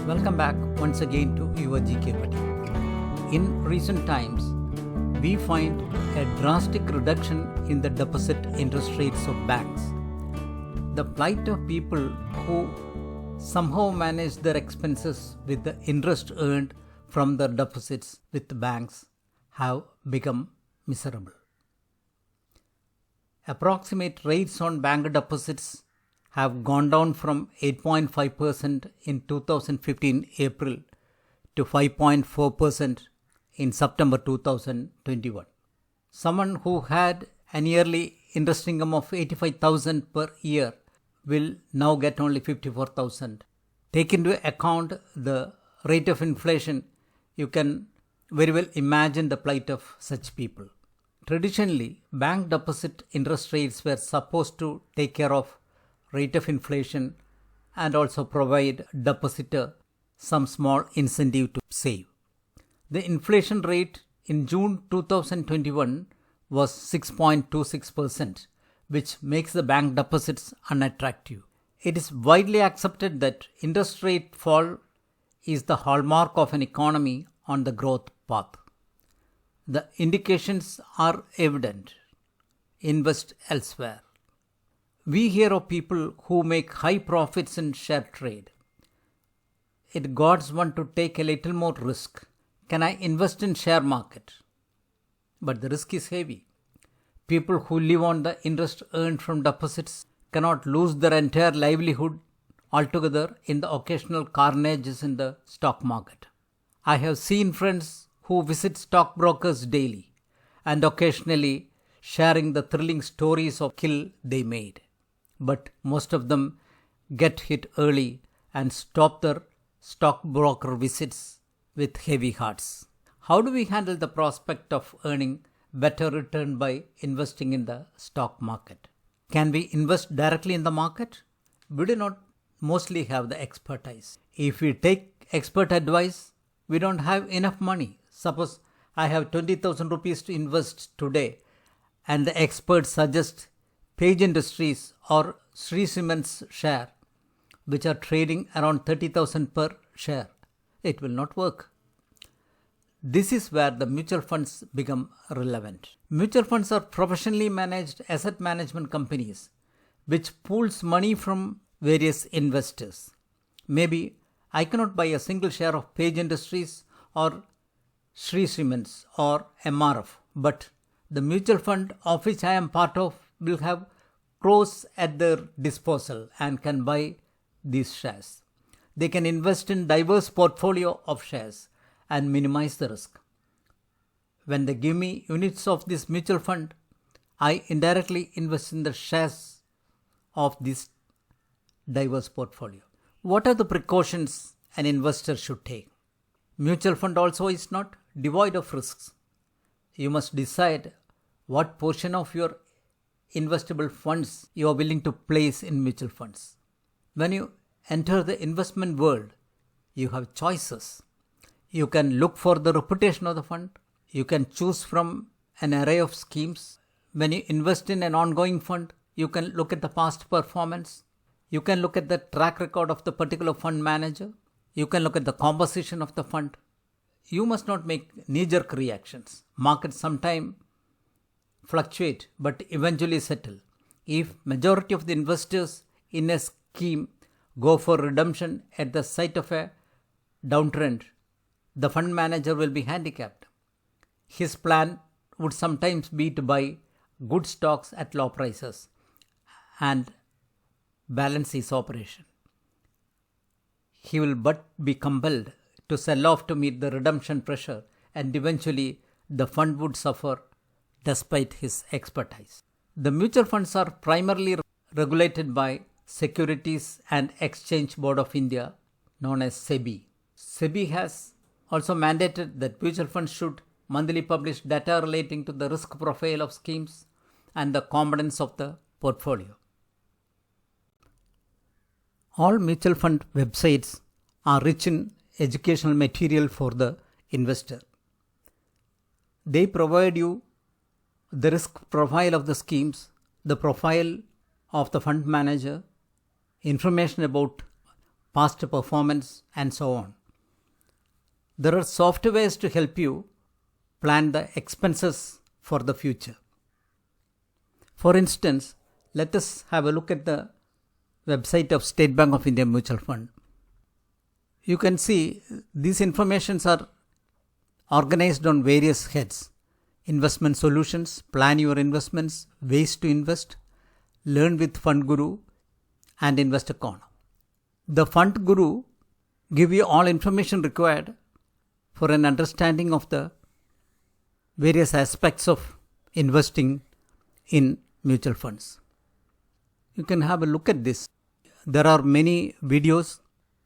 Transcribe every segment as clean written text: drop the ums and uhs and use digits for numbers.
Welcome back once again to your GK Buddy. In recent times, we find a drastic reduction in the deposit interest rates of banks. The plight of people who somehow manage their expenses with the interest earned from their deposits with the banks have become miserable. Approximate rates on bank deposits have gone down from 8.5% in 2015 April to 5.4% in September 2021. Someone who had an yearly interest income of 85,000 per year will now get only 54,000. Take into account the rate of inflation, you can very well imagine the plight of such people. Traditionally, bank deposit interest rates were supposed to take care of rate of inflation and also provide depositor some small incentive to save. The inflation rate in June 2021 was 6.26%, which makes the bank deposits unattractive. It is widely accepted that interest rate fall is the hallmark of an economy on the growth path. The indications are evident. Invest elsewhere. We hear of people who make high profits in share trade. It gods want to take a little more risk. Can I invest in share market? But the risk is heavy. People who live on the interest earned from deposits cannot lose their entire livelihood altogether in the occasional carnages in the stock market. I have seen friends who visit stockbrokers daily and occasionally sharing the thrilling stories of kill they made. But most of them get hit early and stop their stockbroker visits with heavy hearts. How do we handle the prospect of earning better return by investing in the stock market? Can we invest directly in the market? We do not mostly have the expertise. If we take expert advice, we don't have enough money. Suppose I have 20,000 rupees to invest today and the expert suggests Page Industries or Shree Cement's share, which are trading around 30,000 per share. It will not work. This is where the mutual funds become relevant. Mutual funds are professionally managed asset management companies which pools money from various investors. Maybe I cannot buy a single share of Page Industries or Shree Cements or MRF, but the mutual fund of which I am part of will have crores at their disposal and can buy these shares. They can invest in diverse portfolio of shares and minimize the risk. When they give me units of this mutual fund, I indirectly invest in the shares of this diverse portfolio. What are the precautions an investor should take? Mutual fund also is not devoid of risks. You must decide what portion of your investable funds you are willing to place in mutual funds. When you enter the investment world, you have choices. You can look for the reputation of the fund. You can choose from an array of schemes. When you invest in an ongoing fund, you can look at the past performance. You can look at the track record of the particular fund manager. You can look at the composition of the fund. You must not make knee-jerk reactions. Markets sometimes fluctuate but eventually settle. If majority of the investors in a scheme go for redemption at the sight of a downtrend, the fund manager will be handicapped. His plan would sometimes be to buy good stocks at low prices and balance his operation. He will but be compelled to sell off to meet the redemption pressure, and eventually the fund would suffer despite his expertise. The mutual funds are primarily regulated by Securities and Exchange Board of India, known as SEBI. SEBI has also mandated that mutual funds should monthly publish data relating to the risk profile of schemes and the components of the portfolio. All mutual fund websites are rich in educational material for the investor. They provide you the risk profile of the schemes, the profile of the fund manager, information about past performance, and so on. There are softwares to help you plan the expenses for the future. For instance, let us have a look at the website of State Bank of India Mutual Fund. You can see these informations are organized on various heads: investment solutions, plan your investments, ways to invest, learn with Fund Guru, and Investor Corner. The Fund Guru give you all information required for an understanding of the various aspects of investing in mutual funds. You can have a look at this. There are many videos,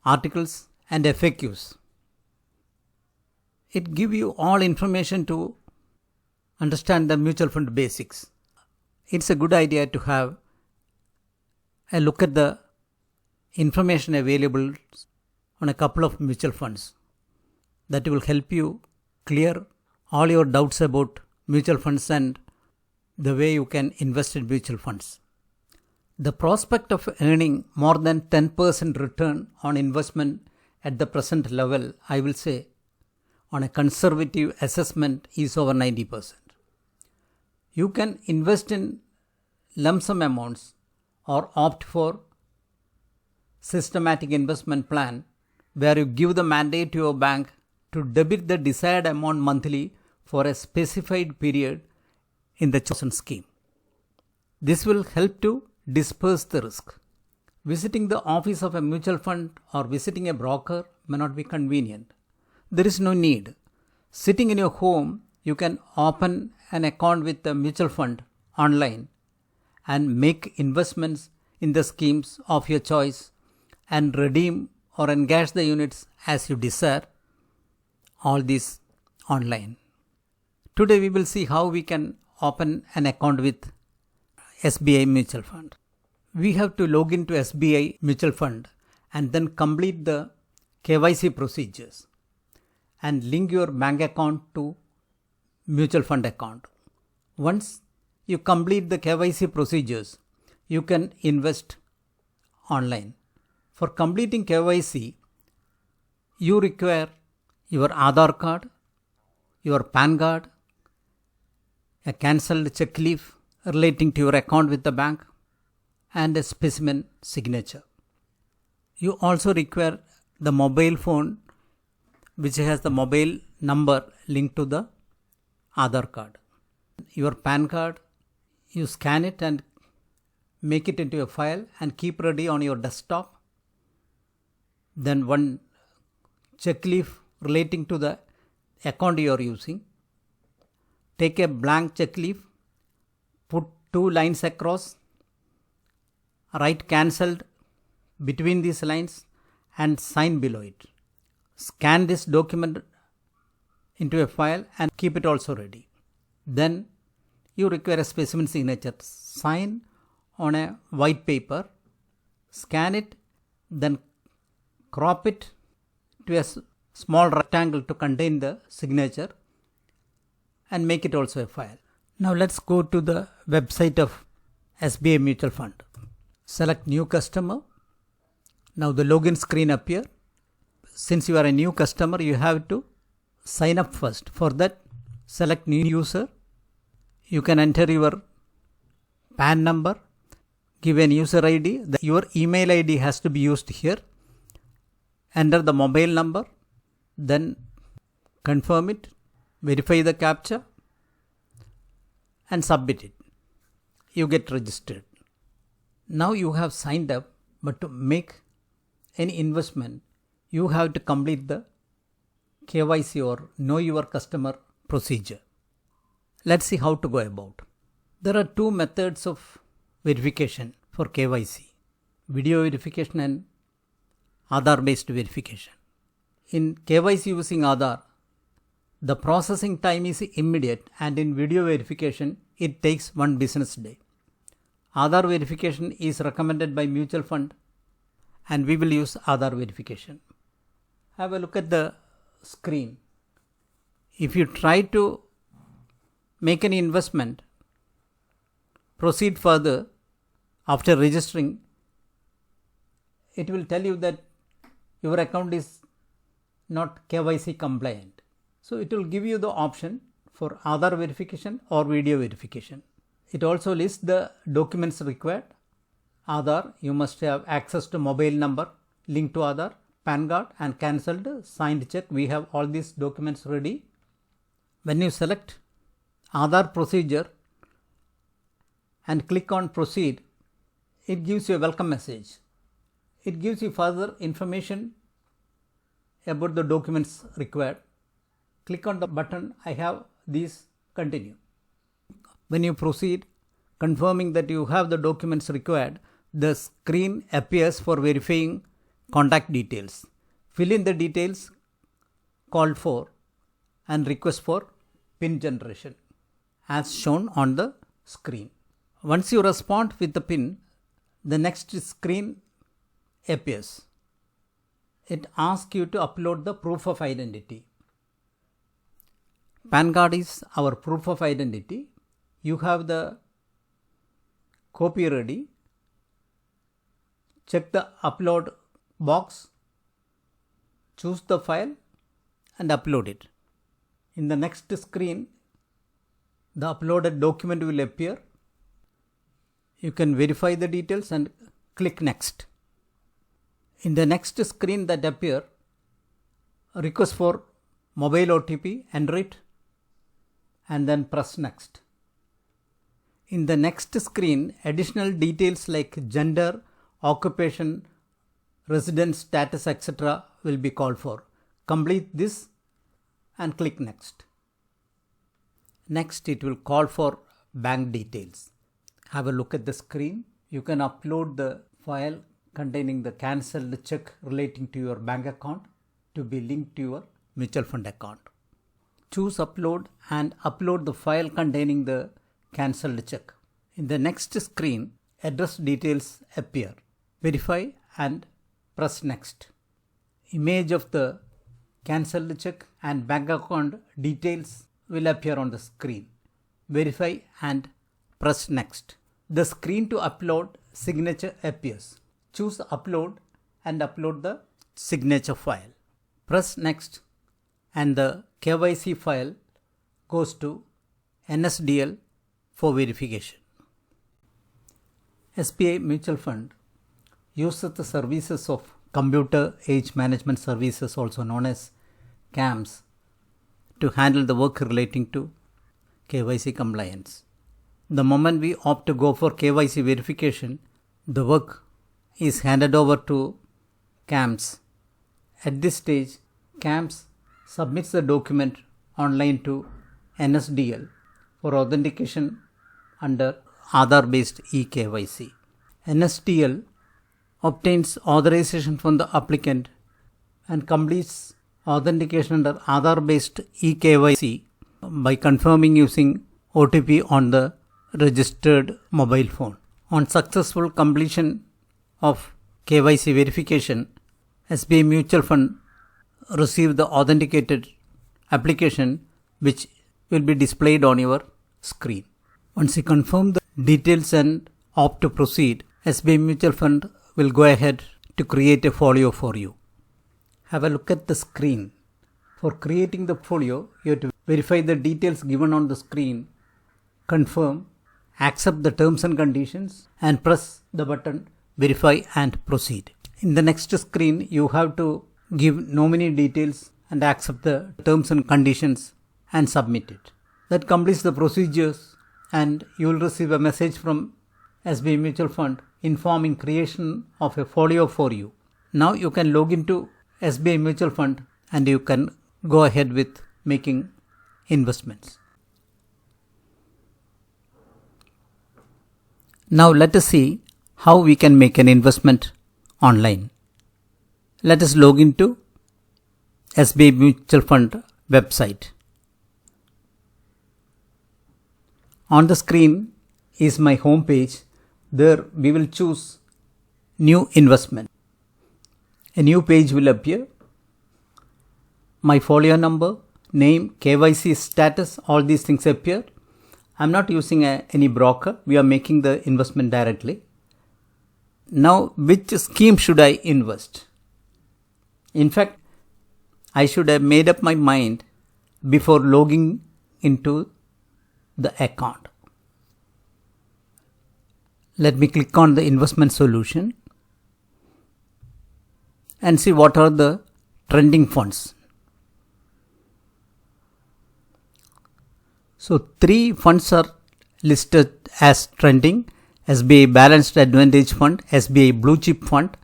articles, and FAQs. It gives you all information to understand the mutual fund basics. It's a good idea to have a look at the information available on a couple of mutual funds. That will help you clear all your doubts about mutual funds and the way you can invest in mutual funds. The prospect of earning more than 10% return on investment at the present level, I will say, on a conservative assessment is over 90%. You can invest in lump sum amounts or opt for systematic investment plan where you give the mandate to your bank to debit the desired amount monthly for a specified period in the chosen scheme. This will help to disperse the risk. Visiting the office of a mutual fund or visiting a broker may not be convenient. There is no need. Sitting in your home, you can open an account with a mutual fund online and make investments in the schemes of your choice and redeem or encash the units as you desire. All this online. Today we will see how we can open an account with SBI Mutual Fund. We have to log into SBI Mutual Fund and then complete the KYC procedures and link your bank account to mutual fund account. Once you complete the KYC procedures, you can invest online. For completing KYC, you require your Aadhaar card, your PAN card, a cancelled check leaf relating to your account with the bank, and a specimen signature. You also require the mobile phone which has the mobile number linked to the Aadhaar card. Your PAN card, you scan it and make it into a file and keep ready on your desktop. Then one check leaf relating to the account you are using. Take a blank check leaf, put 2 lines across, write cancelled between these lines and sign below it. Scan this document into a file and keep it also ready. Then you require a specimen signature. Sign on a white paper, scan it, then crop it to a small rectangle to contain the signature and make it also a file. Now let's go to the website of SBI Mutual Fund. Select new customer. Now the login screen appear. Since you are a new customer, you have to sign up first. For that, select new user. You can enter your PAN number, give an user ID. Your email ID has to be used here. Enter the mobile number, then confirm it, verify the CAPTCHA and submit it. You get registered. Now you have signed up, but to make any investment, you have to complete the KYC or know your customer procedure. Let's see how to go about. There are 2 methods of verification for KYC: video verification and Aadhaar based verification. In KYC using Aadhaar, the processing time is immediate, and in video verification, it takes 1 business day. Aadhaar verification is recommended by mutual fund and we will use Aadhaar verification. Have a look at the screen. If you try to make any investment, proceed further after registering, it will tell you that your account is not KYC compliant. So it will give you the option for Aadhaar verification or video verification. It also lists the documents required. Aadhaar, you must have access to mobile number linked to Aadhaar, PAN card and cancelled signed check. We have all these documents ready. When you select Aadhaar procedure and click on proceed, it gives you a welcome message. It gives you further information about the documents required. Click on the button, I have these, continue. When you proceed, confirming that you have the documents required, the screen appears for verifying contact details. Fill in the details called for and request for PIN generation as shown on the screen. Once you respond with the PIN, the next screen appears. It asks you to upload the proof of identity. PAN card is our proof of identity. You have the copy ready. Check the upload box, choose the file and upload it. In the next screen, the uploaded document will appear. You can verify the details and click next. In the next screen that appear, request for mobile OTP, enter it and then press next. In the next screen, additional details like gender, occupation, residence status, etc. will be called for. Complete this and click next. Next, it will call for bank details. Have a look at the screen. You can upload the file containing the cancelled check relating to your bank account to be linked to your mutual fund account. Choose upload and upload the file containing the cancelled check. In the next screen, address details appear. Verify and press next. Image of the cancelled check and bank account details will appear on the screen. Verify and press next. The screen to upload signature appears. Choose upload and upload the signature file. Press next and the KYC file goes to NSDL for verification. SBI Mutual Fund uses the services of Computer Age Management Services, also known as CAMS, to handle the work relating to KYC compliance. The moment we opt to go for KYC verification, the work is handed over to CAMS. At this stage, CAMS submits the document online to NSDL for authentication under Aadhaar-based eKYC. NSDL obtains authorization from the applicant and completes authentication under Aadhaar-based eKYC by confirming using OTP on the registered mobile phone. On successful completion of KYC verification, SBI Mutual Fund receive the authenticated application which will be displayed on your screen. Once you confirm the details and opt to proceed, SBI Mutual Fund will go ahead to create a folio for you. Have a look at the screen. For creating the folio, you have to verify the details given on the screen, confirm, accept the terms and conditions and press the button verify and proceed. In the next screen, you have to give nominee details and accept the terms and conditions and submit it. That completes the procedures and you will receive a message from SBI Mutual Fund informing creation of a folio for you. Now you can log into SBI Mutual Fund and you can go ahead with making investments. Now let us see how we can make an investment online. Let us log into SBI Mutual Fund website. On the screen is my home page. There we will choose new investment. A new page will appear. My folio number, name, KYC status, all these things appear. I am not using any broker. We are making the investment directly. Now, which scheme should I invest? In fact, I should have made up my mind before logging into the account. Let me click on the investment solution and see what are the trending funds. So 3 funds are listed as trending: SBI Balanced Advantage Fund, SBI Blue Chip Fund,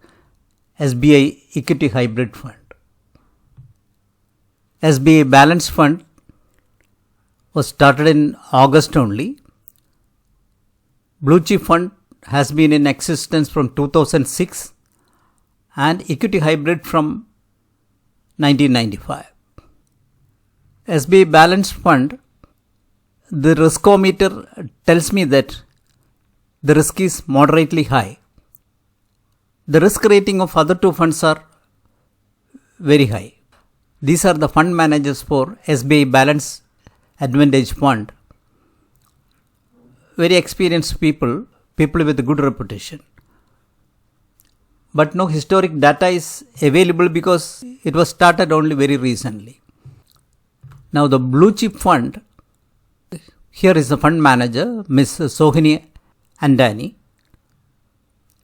SBI Equity Hybrid Fund. SBI Balanced Fund was started in August only. Blue Chip Fund has been in existence from 2006 and Equity Hybrid from 1995. SBI Balanced Fund, the riskometer tells me that the risk is moderately high. The risk rating of other 2 funds are very high. These are the fund managers for SBI Balanced Advantage Fund. Very experienced people with good reputation. But no historic data is available because it was started only very recently. Now the Blue Chip Fund, here is the fund manager, Ms. Sohini Andani.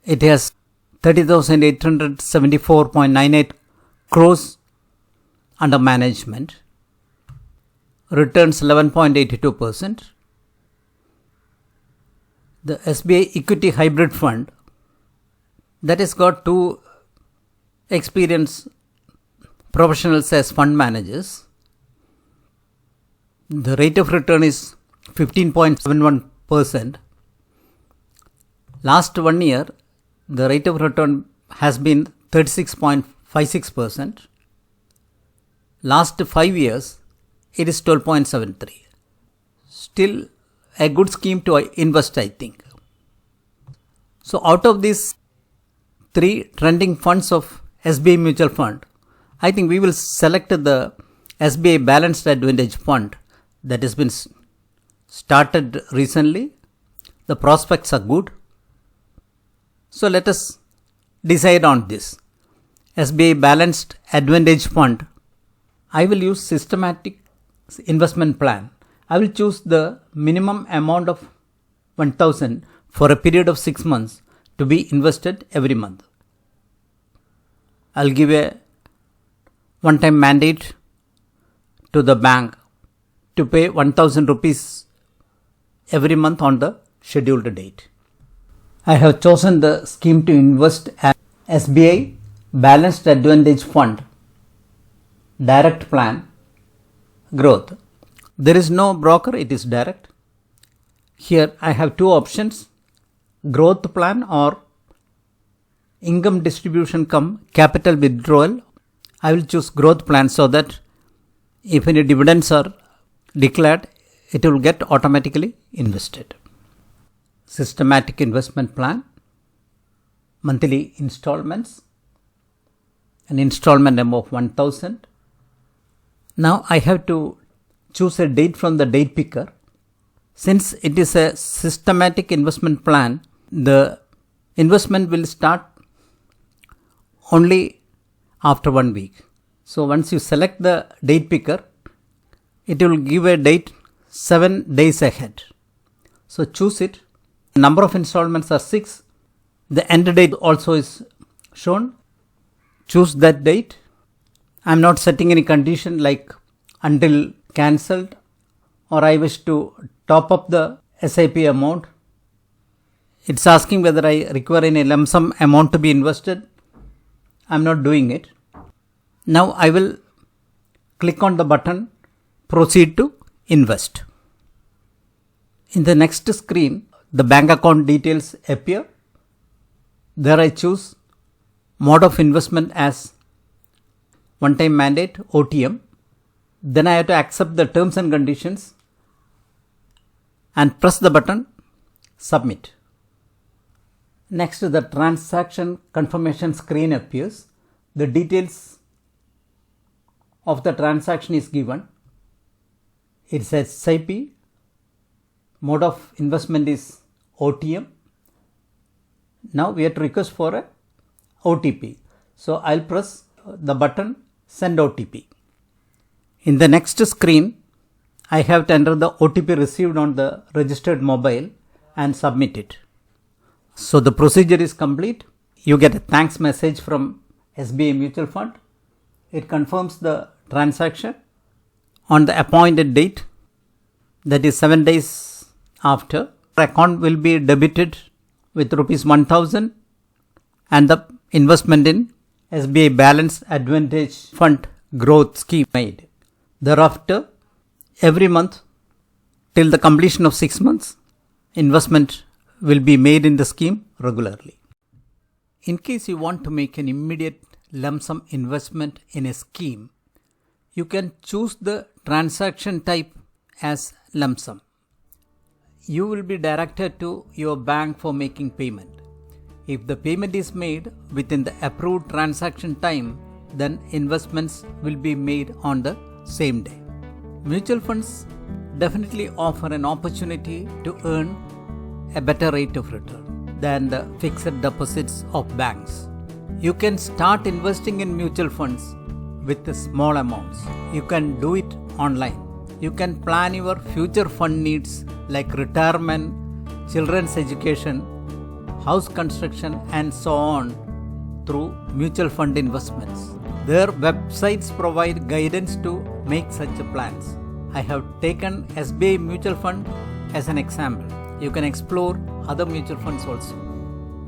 It has 30,874.98 crores under management. Returns 11.82%. The SBI Equity Hybrid Fund, that has got 2 experienced professionals as fund managers. The rate of return is 15.71%. Last 1 year, the rate of return has been 36.56%. Last 5 years, it is 12.73. Still a good scheme to invest, I think. So out of these 3 trending funds of SBI Mutual Fund, I think we will select the SBI Balanced Advantage Fund that has been started recently. The prospects are good. So let us decide on this. SBI Balanced Advantage Fund, I will use systematic investment plan. I will choose the minimum amount of 1,000 for a period of 6 months to be invested every month. I'll give a one-time mandate to the bank to pay 1,000 rupees every month on the scheduled date. I have chosen the scheme to invest at SBI Balanced Advantage Fund, Direct Plan, Growth. There is no broker, it is direct. Here I have 2 options: growth plan or income distribution cum capital withdrawal. I will choose growth plan so that if any dividends are declared, it will get automatically invested. Systematic investment plan, monthly installments, an installment amount of 1,000. Now I have to choose a date from the date picker. Since it is a systematic investment plan, the investment will start only after 1 week. So once you select the date picker, it will give a date 7 days ahead. So choose it. Number of installments are 6. The end date also is shown. Choose that date. I am not setting any condition like until cancelled or I wish to top up the SIP amount. It's asking whether I require any lump sum amount to be invested. I am not doing it. Now I will click on the button Proceed to Invest. In the next screen, the bank account details appear. There I choose mode of investment as one-time mandate, OTM. Then I have to accept the terms and conditions and press the button Submit. Next, the transaction confirmation screen appears. The details of the transaction is given. It says SIP. Mode of investment is OTM. Now we have to request for a OTP. So I'll press the button Send OTP. In the next screen, I have to enter the OTP received on the registered mobile and submit it. So the procedure is complete. You get a thanks message from SBI Mutual Fund. It confirms the transaction on the appointed date, that is 7 days after. The account will be debited with rupees 1000 and the investment in SBI Balanced Advantage Fund Growth Scheme made. Thereafter, every month till the completion of 6 months, investment will be made in the scheme regularly. In case you want to make an immediate lump sum investment in a scheme, you can choose the transaction type as lump sum. You will be directed to your bank for making payment. If the payment is made within the approved transaction time, then investments will be made on the same day. Mutual funds definitely offer an opportunity to earn a better rate of return than the fixed deposits of banks. You can start investing in mutual funds with small amounts. You can do it online. You can plan your future fund needs like retirement, children's education, house construction and so on through mutual fund investments. Their websites provide guidance to make such plans. I have taken SBI Mutual Fund as an example. You can explore other mutual funds also.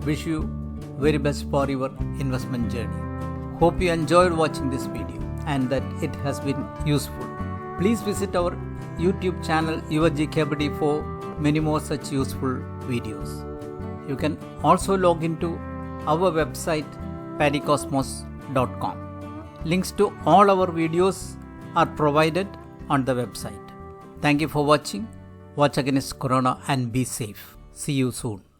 Wish you very best for your investment journey. Hope you enjoyed watching this video and that it has been useful. Please visit our YouTube channel YourGKBD for many more such useful videos. You can also log into our website paddycosmos.com. Links to all our videos are provided on the website. Thank you for watching. Watch against Corona and be safe. See you soon.